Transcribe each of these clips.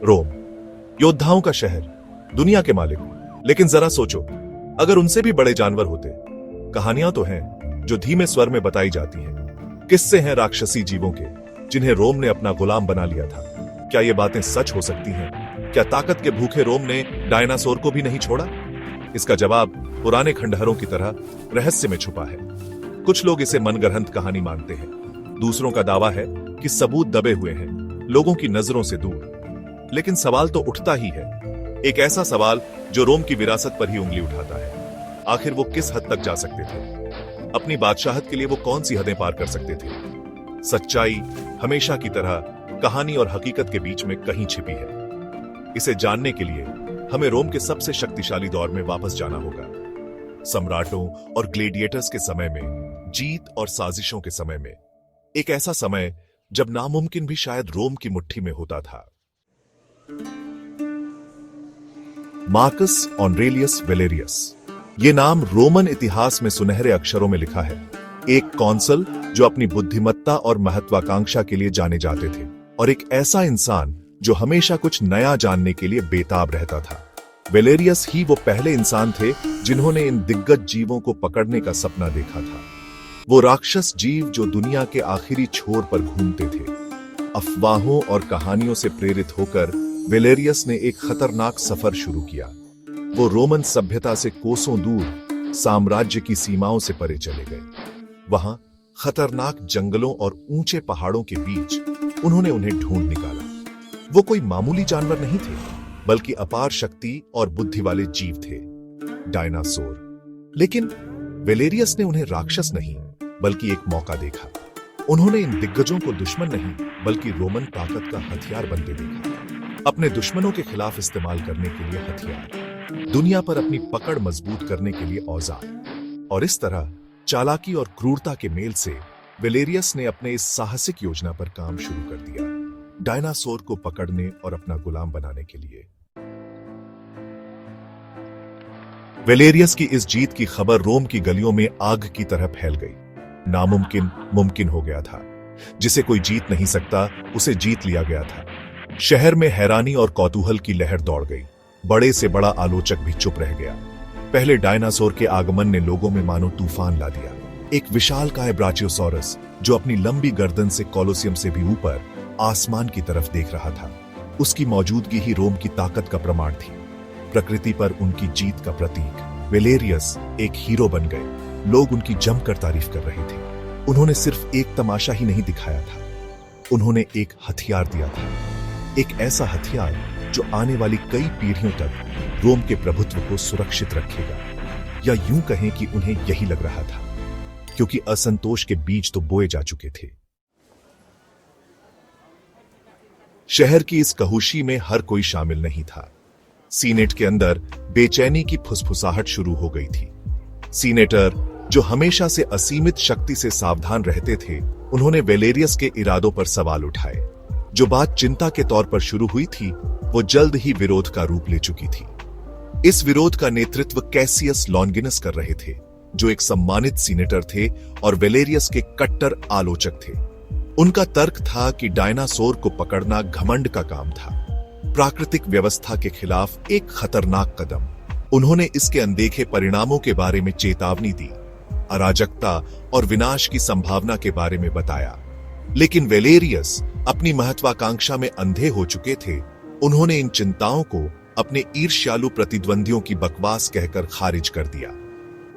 रोम, योद्धाओं का शहर, दुनिया के मालिक। लेकिन जरा सोचो, अगर उनसे भी बड़े जानवर होते। कहानियां तो हैं जो धीमे स्वर में बताई जाती हैं। किस्से हैं राक्षसी जीवों के जिन्हें रोम ने अपना गुलाम बना लिया था। क्या ये बातें सच हो सकती हैं? क्या ताकत के भूखे रोम ने डायनासोर को भी नहीं छोड़ा? इसका जवाब पुराने खंडहरों की तरह रहस्य में छुपा है। कुछ लोग इसे मनगढ़ंत कहानी मानते हैं, दूसरों का दावा है कि सबूत दबे हुए हैं, लोगों की नजरों से दूर। लेकिन सवाल तो उठता ही है, एक ऐसा सवाल जो रोम की विरासत पर ही उंगली उठाता है। आखिर वो किस हद तक जा सकते थे? अपनी बादशाहत के लिए वो कौन सी हदें पार कर सकते थे? सच्चाई हमेशा की तरह कहानी और हकीकत के बीच में कहीं छिपी है। इसे जानने के लिए हमें रोम के सबसे शक्तिशाली दौर में वापस जाना होगा। सम्राटों और ग्लेडिएटर्स के समय में, जीत और साजिशों के समय में, एक ऐसा समय जब नामुमकिन भी शायद रोम की मुट्ठी में होता था। मार्कस ऑरेलियस वेलेरियस, ये नाम रोमन इतिहास में सुनहरे अक्षरों में लिखा है। एक कॉन्सल जो अपनी बुद्धिमत्ता और महत्वाकांक्षा के लिए जाने जाते थे, और एक ऐसा इंसान जो हमेशा कुछ नया जानने के लिए बेताब रहता था। वेलेरियस ही वो पहले इंसान थे जिन्होंने इन दिग्गज जीवों को पकड़ने का सपना देखा था। वो राक्षस जीव जो दुनिया के आखिरी छोर पर घूमते थे। अफवाहों और कहानियों से प्रेरित होकर वेलेरियस ने एक खतरनाक सफर शुरू किया। वो रोमन सभ्यता से कोसों दूर साम्राज्य की सीमाओं से परे चले गए। वहां खतरनाक जंगलों और ऊंचे पहाड़ों के बीच उन्होंने उन्हें ढूंढ निकाला। वो कोई मामूली जानवर नहीं थे, बल्कि अपार शक्ति और बुद्धि वाले जीव थे, डायनासोर। लेकिन वेलेरियस ने उन्हें राक्षस नहीं, बल्कि एक मौका देखा। उन्होंने इन दिग्गजों को दुश्मन नहीं, बल्कि रोमन ताकत का हथियार बनते देखा। अपने दुश्मनों के खिलाफ इस्तेमाल करने के लिए हथियार, दुनिया पर अपनी पकड़ मजबूत करने के लिए औजार। और इस तरह चालाकी और क्रूरता के मेल से वेलेरियस ने अपने इस साहसिक योजना पर काम शुरू कर दिया, डायनासोर को पकड़ने और अपना गुलाम बनाने के लिए। वेलेरियस की इस जीत की खबर रोम की गलियों में आग की तरह फैल गई। नामुमकिन मुमकिन हो गया था। जिसे कोई जीत नहीं सकता, उसे जीत लिया गया था। शहर में हैरानी और कौतूहल की लहर दौड़ गई। बड़े से बड़ा आलोचक भी चुप रह गया। पहले डायनासोर के आगमन ने लोगों में मानो तूफान ला दिया। एक विशालकाय ब्राचियोसॉरस जो अपनी लंबी गर्दन से कोलोसियम से भी ऊपर आसमान की तरफ देख रहा था। उसकी मौजूदगी ही रोम की ताकत का प्रमाण थी, प्रकृति पर उनकी जीत का प्रतीक। वेलेरियस एक हीरो बन गए। लोग उनकी जमकर तारीफ कर रहे थे। उन्होंने सिर्फ एक तमाशा ही नहीं दिखाया था, उन्होंने एक हथियार दिया था। एक ऐसा हथियार जो आने वाली कई पीढ़ियों तक रोम के प्रभुत्व को सुरक्षित रखेगा। या यूं कहें कि उन्हें यही लग रहा था, क्योंकि असंतोष के बीज तो बोए जा चुके थे। शहर की इस कहुशी में हर कोई शामिल नहीं था। सीनेट के अंदर बेचैनी की फुसफुसाहट शुरू हो गई थी। सीनेटर जो हमेशा से असीमित शक्ति से सावधान रहते थे, उन्होंने वेलेरियस के इरादों पर सवाल उठाए। जो बात चिंता के तौर पर शुरू हुई थी, वो जल्द ही विरोध का रूप ले चुकी थी। इस विरोध का नेतृत्व कैसियस लॉन्गिनस कर रहे थे, जो एक सम्मानित सीनेटर थे और वेलेरियस के कट्टर आलोचक थे। उनका तर्क था कि डायनासोर को पकड़ना घमंड का काम था, प्राकृतिक व्यवस्था के खिलाफ एक खतरनाक कदम। उन्होंने इसके अनदेखे परिणामों के बारे में चेतावनी दी, अराजकता और विनाश की संभावना के बारे में बताया। लेकिन वेलेरियस अपनी महत्वाकांक्षा में अंधे हो चुके थे। उन्होंने इन चिंताओं को अपने ईर्ष्यालु प्रतिद्वंदियों की बकवास कहकर खारिज कर दिया।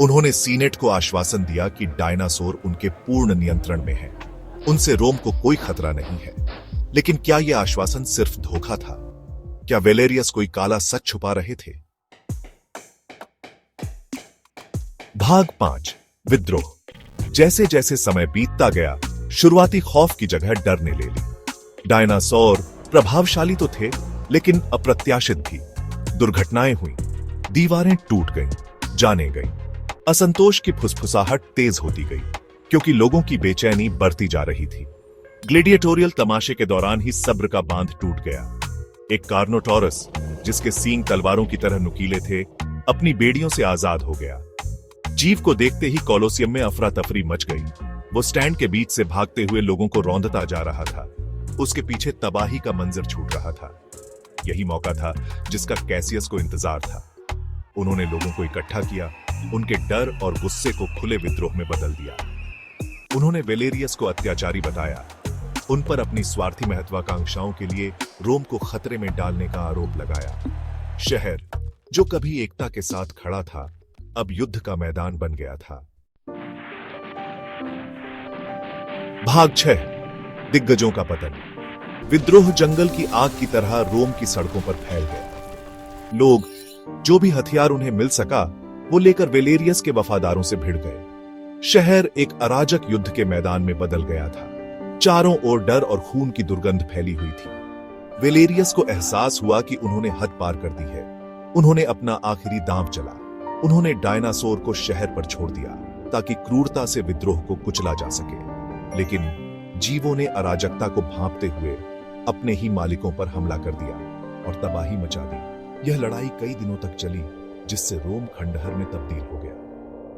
उन्होंने सीनेट को आश्वासन दिया कि डायनासोर उनके पूर्ण नियंत्रण में है, उनसे रोम को कोई खतरा नहीं है। लेकिन क्या यह आश्वासन सिर्फ धोखा था? क्या वेलेरियस कोई काला सच छुपा रहे थे? भाग 5, विद्रोह। जैसे जैसे समय बीतता गया, शुरुआती खौफ की जगह डर ने ले ली। डायनासोर प्रभावशाली तो थे, लेकिन अप्रत्याशित भी। दुर्घटनाएं हुई, दीवारें टूट गईं, जानें गईं। असंतोष की फुसफुसाहट तेज होती गई, क्योंकि लोगों की बेचैनी बढ़ती जा रही थी। ग्लेडिएटोरियल तमाशे के दौरान ही सब्र का बांध टूट गया। एक कार्नोटोरस, जिसके सींग तलवारों की तरह नुकीले थे, अपनी बेड़ियों से आजाद हो गया। जीव को देखते ही कोलोसियम में अफरा तफरी मच गई। वो स्टैंड के बीच से भागते हुए लोगों को रौंदता जा रहा था। उसके पीछे तबाही का मंजर छूट रहा था। यही मौका था जिसका कैसियस को इंतजार था। उन्होंने लोगों को इकट्ठा किया, उनके डर और गुस्से को खुले विद्रोह में बदल दिया। उन्होंने वेलेरियस को अत्याचारी बताया, उन पर अपनी स्वार्थी महत्वाकांक्षाओं के लिए रोम को खतरे में डालने का आरोप लगाया। शहर जो कभी एकता के साथ खड़ा था, अब युद्ध का मैदान बन गया था। भाग 6, दिग्गजों का पतन। विद्रोह जंगल की आग की तरह रोम की सड़कों पर फैल गया। लोग जो भी हथियार उन्हें मिल सका वो लेकर वेलेरियस के वफादारों से भिड़ गए। शहर एक अराजक युद्ध के मैदान में बदल गया था। चारों ओर डर और खून की दुर्गंध फैली हुई थी। वेलेरियस को एहसास हुआ कि उन्होंने हद पार कर दी है। उन्होंने अपना आखिरी दांव चला। उन्होंने डायनासोर को शहर पर छोड़ दिया ताकि क्रूरता से विद्रोह को कुचला जा सके। लेकिन जीवों ने अराजकता को भांपते हुए अपने ही मालिकों पर हमला कर दिया और तबाही मचा दी। यह लड़ाई कई दिनों तक चली, जिससे रोम खंडहर में तब्दील हो गया।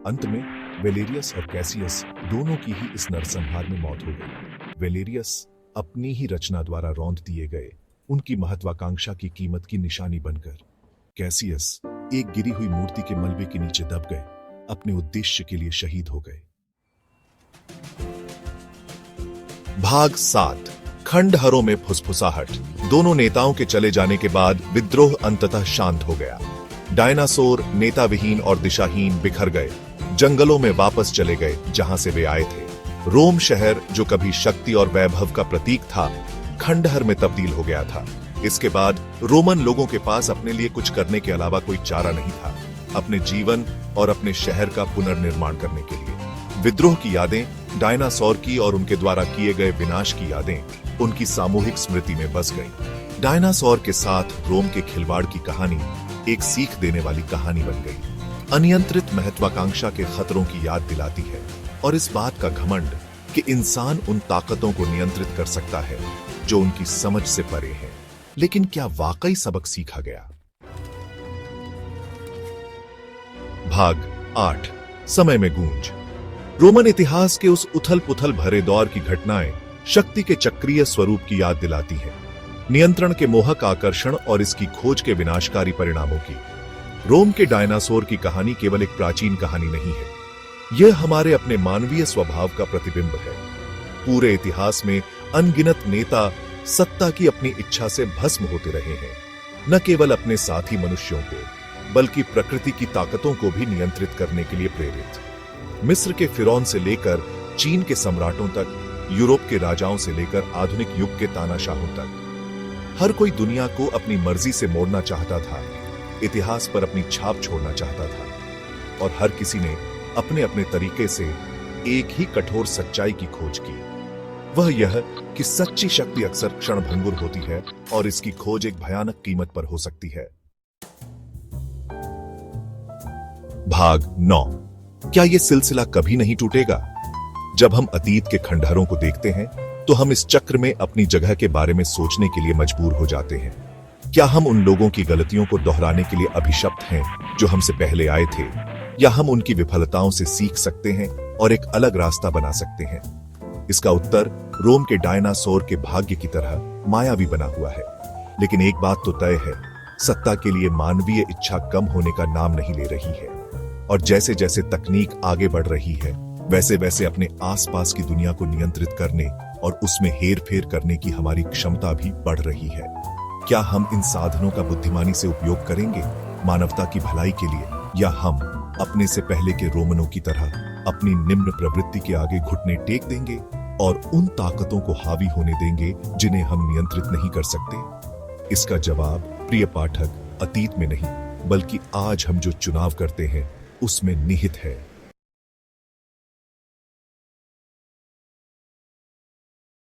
अंत में वेलेरियस और कैसियस दोनों की ही इस नरसंहार में मौत हो गई। वेलेरियस अपनी ही रचना द्वारा रौंद दिए गए, उनकी महत्वाकांक्षा की कीमत की निशानी बनकर। कैसियस एक गिरी हुई मूर्ति के मलबे के नीचे दब गए, अपने उद्देश्य के लिए शहीद हो गए। भाग 7, खंडहरों में फुसफुसाहट। दोनों नेताओं के चले जाने के बाद विद्रोह अंततः शांत हो गया। डायनासोर नेता विहीन और दिशाहीन बिखर गए, जंगलों में वापस चले गए जहां से वे आए थे। रोम शहर जो कभी शक्ति और वैभव का प्रतीक था, खंडहर में तब्दील हो गया था। इसके बाद रोमन लोगों के पास अपने लिए कुछ करने के अलावा कोई चारा नहीं था, अपने जीवन और अपने शहर का पुनर्निर्माण करने के लिए। विद्रोह की यादें, डायनासोर की और उनके द्वारा किए गए विनाश की यादें उनकी सामूहिक स्मृति में बस गई। डायनासोर के साथ रोम के खिलवाड़ की कहानी एक सीख देने वाली कहानी बन गई। अनियंत्रित महत्वाकांक्षा के खतरों की याद दिलाती है और इस बात का घमंड कि इंसान उन ताकतों को नियंत्रित कर सकता है जो उनकी समझ से परे हैं। लेकिन क्या वाकई सबक सीखा गया? भाग 8, समय में गूंज। रोमन इतिहास के उस उथल पुथल भरे दौर की घटनाएं शक्ति के चक्रीय स्वरूप की याद दिलाती हैं, नियंत्रण के मोहक आकर्षण और इसकी खोज के विनाशकारी परिणामों की। रोम के डायनासोर की कहानी केवल एक प्राचीन कहानी नहीं है, यह हमारे अपने मानवीय स्वभाव का प्रतिबिंब है। पूरे इतिहास में अनगिनत नेता सत्ता की अपनी इच्छा से भस्म होते रहे हैं, न केवल अपने साथी मनुष्यों को बल्कि प्रकृति की ताकतों को भी नियंत्रित करने के लिए प्रेरित। मिस्र के फिरौन से लेकर चीन के सम्राटों तक, यूरोप के राजाओं से लेकर आधुनिक युग के तानाशाहों तक, हर कोई दुनिया को अपनी मर्जी से मोड़ना चाहता था, इतिहास पर अपनी छाप छोड़ना चाहता था, और हर किसी ने अपने अपने तरीके से एक ही कठोर सच्चाई की खोज की। वह यह कि सच्ची शक्ति अक्सर क्षणभंगुर होती है और इसकी खोज एक भयानक कीमत पर हो सकती है। भाग 9, क्या यह सिलसिला कभी नहीं टूटेगा? जब हम अतीत के खंडहरों को देखते हैं तो हम इस चक्र में अपनी जगह के बारे में सोचने के लिए मजबूर हो जाते हैं। क्या हम उन लोगों की गलतियों को दोहराने के लिए अभिशप्त हैं जो हमसे पहले आए थे, या हम उनकी विफलताओं से सीख सकते हैं और एक अलग रास्ता बना सकते हैं? इसका उत्तर रोम के डायनासोर के भाग्य की तरह मायावी बना हुआ है। लेकिन एक बात तो तय है, सत्ता के लिए मानवीय इच्छा कम होने का नाम नहीं ले रही है, और जैसे जैसे तकनीक आगे बढ़ रही है वैसे वैसे अपने आसपास की दुनिया को नियंत्रित करने और उसमें हेरफेर करने की हमारी क्षमता भी बढ़ रही है। क्या हम इन साधनों का बुद्धिमानी से उपयोग करेंगे मानवता की भलाई के लिए, या हम अपने से पहले के रोमनों की तरह अपनी निम्न प्रवृत्ति के आगे घुटने टेक देंगे और उन ताकतों को हावी होने देंगे जिन्हें हम नियंत्रित नहीं कर सकते? इसका जवाब, प्रिय पाठक, अतीत में नहीं बल्कि आज हम जो चुनाव करते हैं उसमें निहित है।